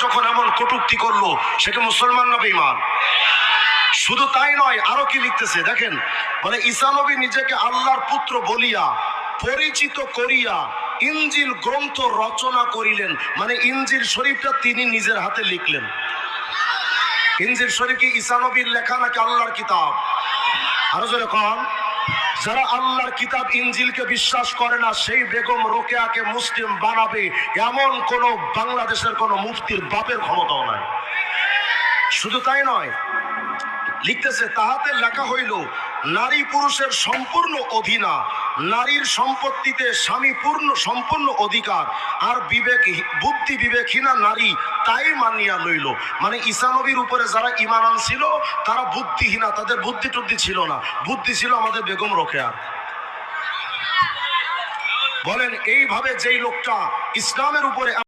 যখন এমন কটূক্তি করলো, সে কি মুসলমান না বেঈমান? শুধু তাই নয়, আরো কি লিখতেছে দেখেন, বলে ঈসা নবী নিজেকে আল্লাহর পুত্র বলিয়া পরিচিত করিয়া ইনজিল গ্রন্থ রচনা করিলেন। মানে ইনজিল শরীফটা তিনি নিজের হাতে লিখলেন। ইনজিল শরীফ কি ঈসা নবীর লেখা নাকি আল্লাহর কিতাব? আরো জোরে কন। যারা আল্লাহর কিতাব ইনজিলকে বিশ্বাস করে না, সেই বেগম রোকেয়াকে মুসলিম বানাবে এমন কোন বাংলাদেশের কোন মুফতির বাপের ক্ষমতাও নাই। শুধু তাই নয়, লিখতেছে তাহাতে লেখা হইল নারী পুরুষের সম্পূর্ণ অধীনা, নারীর সম্পত্তিতে স্বামী সম্পূর্ণ অধিকার, আর বুদ্ধি বিবেকহীনা নারী তাই মানিয়া লইল। মানে ঈসা নবীর উপরে যারা ঈমান আনছিল তারা বুদ্ধিহীনা, তাদের বুদ্ধি টুদ্ধি ছিল না, বুদ্ধি ছিল আমাদের বেগম রোকেয়ার। বলেন এইভাবে যেই লোকটা ইসলামের উপরে